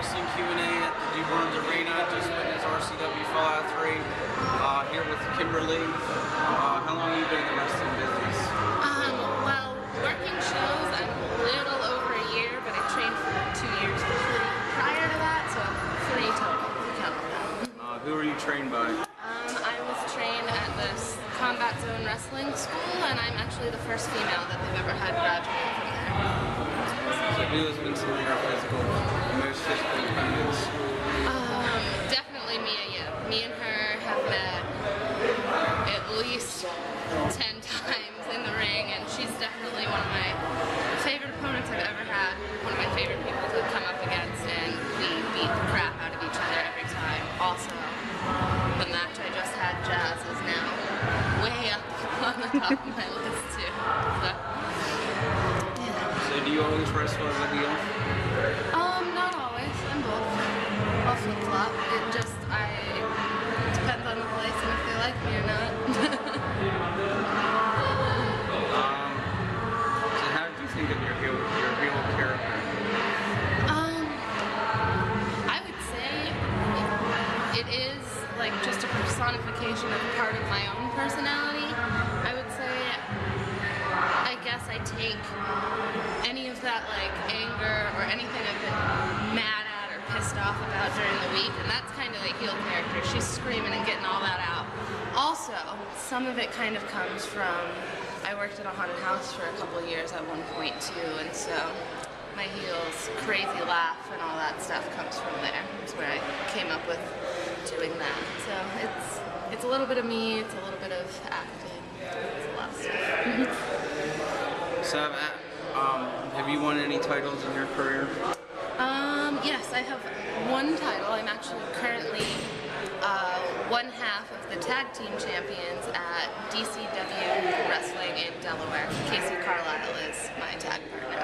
Wrestling Q&A at the New Burns Arena. Just witnessed RCW Fallout 3. Here with Kimber Lee. How long have you been in the wrestling business? Well, working shows, I'm a little over a year, but I trained for 2 years prior to that, so 3 total. Count that. Who are you trained by? I was trained at this Combat Zone Wrestling School, and I'm actually the first female that they've ever had graduate from there. So who has been some of your most physical opponents? Definitely Mia Yim. Me and her have met at least 10 times in the ring, and she's definitely one of my favorite opponents I've ever had. One of my favorite people to come up against, and we beat the crap out of each other every time. Also, the match I just had, Jazz, is now way up on the top of my list too. So do you always wrestle as a heel? Not always. I'm both. I'll flip-flop. It just, depends on the place and if they like me or not. So how did you think of your heel character? I would say it is like just a personification of part of my own personality. I would say, I guess I take any of that like anger or anything I've been mad at or pissed off about during the week, and that's kind of the heel character. She's screaming and getting all that out. Also, some of it kind of comes from, I worked at a haunted house for a couple of years at one point too, and so my heels, crazy laugh and all that stuff comes from there. It's where I came up with doing that. So it's a little bit of me, it's a little bit of acting, it's a lot of stuff. So have you won any titles in your career? Yes, I have one title. I'm actually currently one half of the tag team champions at DCW Wrestling in Delaware. Casey Carlisle is my tag partner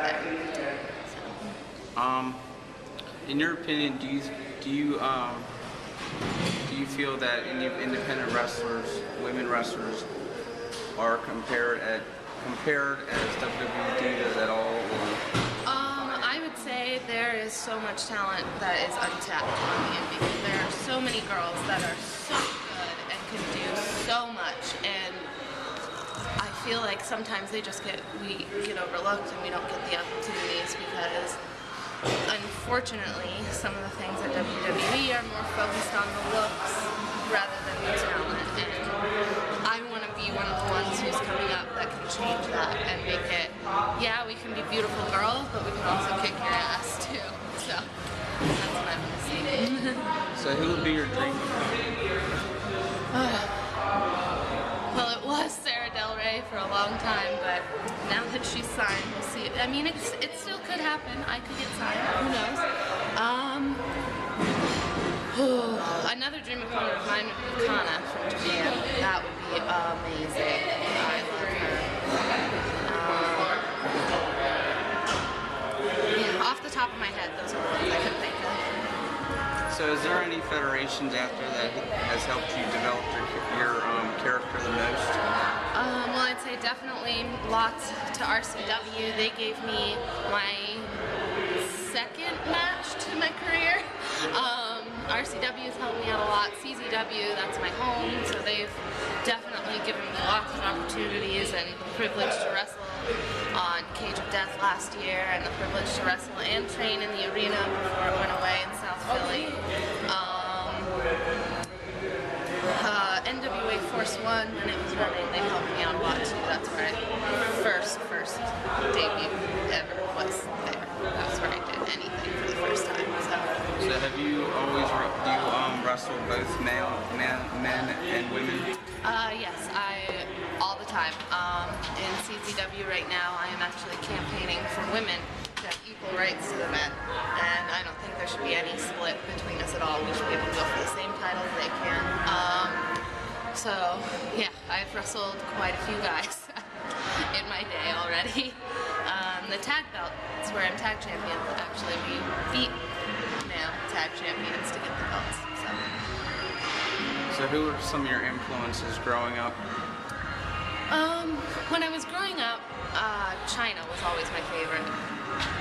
there. So. In your opinion, do you feel that independent wrestlers, women wrestlers, are compared as WWE divas at all? Or? I would say there is so much talent that is untapped on the indie. There are so many girls that are so good and can do so much, and I feel like sometimes we get overlooked and we don't get the opportunities because unfortunately some of the things at WWE are more focused on the looks rather than the talent, and I want to be one of the ones who's coming up that can change that and make it, yeah, we can be beautiful girls, but we can also kick your ass too. So that's what I'm gonna see. So who would be your dream opponent? Well, it was Sarah Del Rey for a long time, but now that she's signed, we'll see. I mean, it still could happen. I could get signed. Who knows? Another dream opponent of mine would be Kana from Japan. That would be amazing. I love her. Yeah, off the top of my head, those are the ones I could think of. So is there any federations out there that has helped you develop your character the most? Well, I'd say definitely lots to RCW. They gave me my second match to my career. RCW has helped me out a lot. CZW, that's my home, so they've definitely given me lots of opportunities and the privilege to wrestle on Cage of Death last year, and the privilege to wrestle and train in the arena before it went away in South Philly. NWA Force One, when it was running, they helped me out a lot too. That's where I first debut ever was there. That's where I did anything for the first time. So have you always wrestle both men and women? Yes, all the time. In CZW right now, I am actually campaigning for women to have equal rights to the men, and I don't think there should be any split between us at all. We should be able to go for the same titles they can. So yeah, I've wrestled quite a few guys in my day already. The tag belt, it's where I'm tag champion. Actually, we beat male tag champions to get the belts. So who were some of your influences growing up? When I was growing up, China was always my favorite.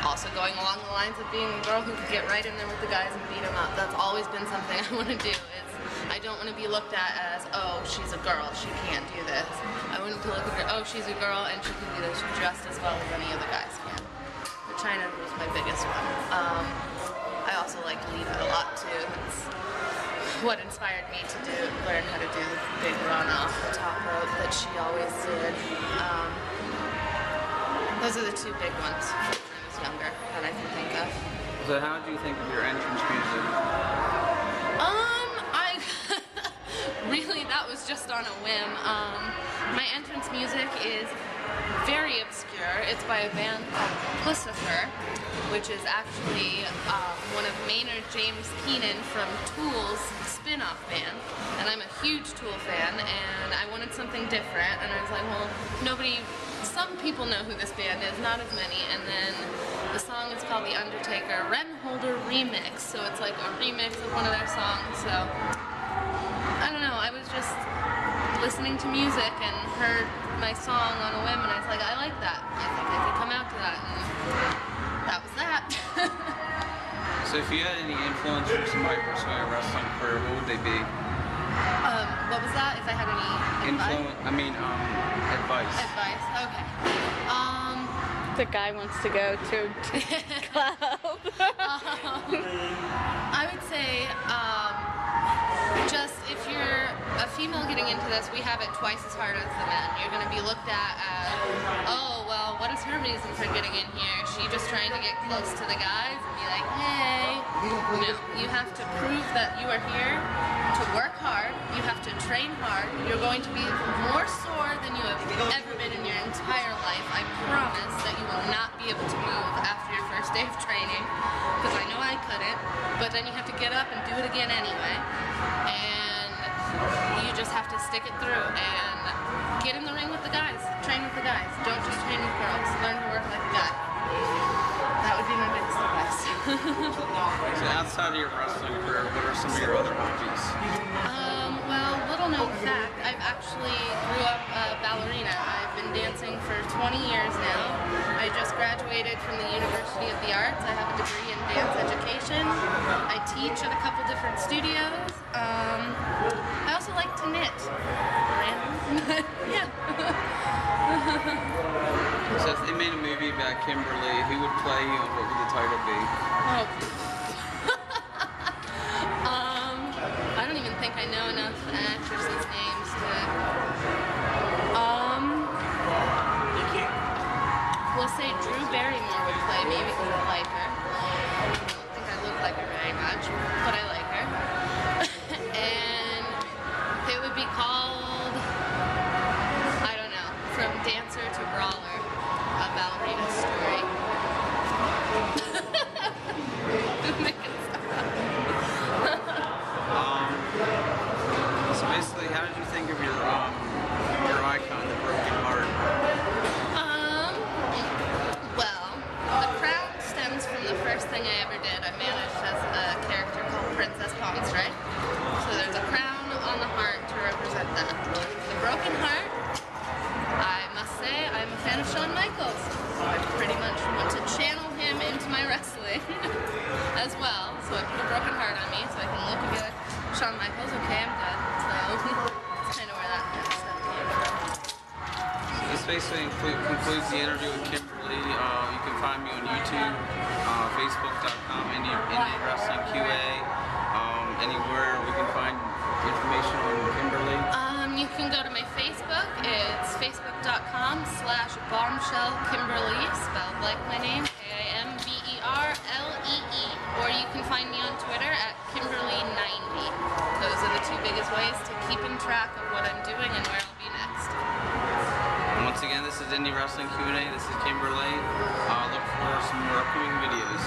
Also going along the lines of being a girl who could get right in there with the guys and beat them up. That's always been something I want to do. I don't want to be looked at as, oh, she's a girl, she can't do this. I want to look at her, oh, she's a girl and she can do this just as well as any other guys can. But China was my biggest one. I also like Lita a lot too. That's what inspired me to learn how to do the big run off the top rope that she always did. Those are the two big ones from when I was younger that I can think of. So how do you think of your entrance music? Really, that was just on a whim. My entrance music is very obscure. It's by a band called Lucifer, which is actually one of Maynard James Keenan from Tool's spin-off band. And I'm a huge Tool fan, and I wanted something different, and I was like, well, some people know who this band is, not as many, and then the song is called The Undertaker Renholder Remix, so it's like a remix of one of their songs, so I don't know, I was just listening to music and heard my song on a whim, and I was like, I like that. I think I could come out to that, and that was that. So if you had any influence from somebody pursuing a wrestling career, what would they be? What was that? If I had any advice? Advice. Advice, okay. The guy wants to go to club. I would say, just if you're a female getting into this, we have it twice as hard as the men. You're going to be looked at as, oh, well, what is her reason for getting in here? Is she just trying to get close to the guys and be like, hey? No, you have to prove that you are here to work hard. You have to train hard. You're going to be more sore than you have ever been in your entire life. I promise that you will not be able to move after your first day of training, because I know I couldn't, but then you have to get up and do it again anyway. And you just have to stick it through and get in the ring with the guys. Train with the guys. Don't just train with girls. Learn to work like a guy. That would be my biggest advice. So outside of your wrestling career, what are some of your other hobbies? Well, little known fact, I've actually grew up a ballerina. I've been dancing for 20 years now. I just graduated from the University of the Arts. I have a degree in dance education. I teach at a couple different studios. I also like to knit. Random. Yeah. So if they made a movie about Kimber Lee, who would play you and what would the title be? Oh. I don't even think I know enough actresses' names to... We'll say Drew Barrymore would play me because I like her. I don't think I look like her very much, but I like her. And it would be called, I don't know, From Dancer to Brawler, a ballerina story. So basically, how did you think of your icon, the broken heart? Well, the crown stems from the first thing I ever did. I managed as a character called Princess Palm Strike. So there's a crown on the heart to represent that. The broken heart, I must say, I'm a fan of Shawn Michaels. I pretty much want to channel him into my wrestling as well. So I put a broken heart on me so I can look and be like, Shawn Michaels, okay, I'm dead. So that's kind of where that stuff came from. This basically concludes the interview with Kimber Lee. You can find me on YouTube, Facebook.com, Indie Wrestling QA, anywhere we can find information on Kimber Lee. You can go to my Facebook. It's facebook.com/bombshell Kimberlee, spelled like my name, KIMBERLEE. Or you can find me on Twitter at Kimberlee90. Those are the two biggest ways to keeping track of what I'm doing and where I'll be next. And once again, this is Indie Wrestling Q&A. This is Kimber Lee. Look for some more upcoming videos.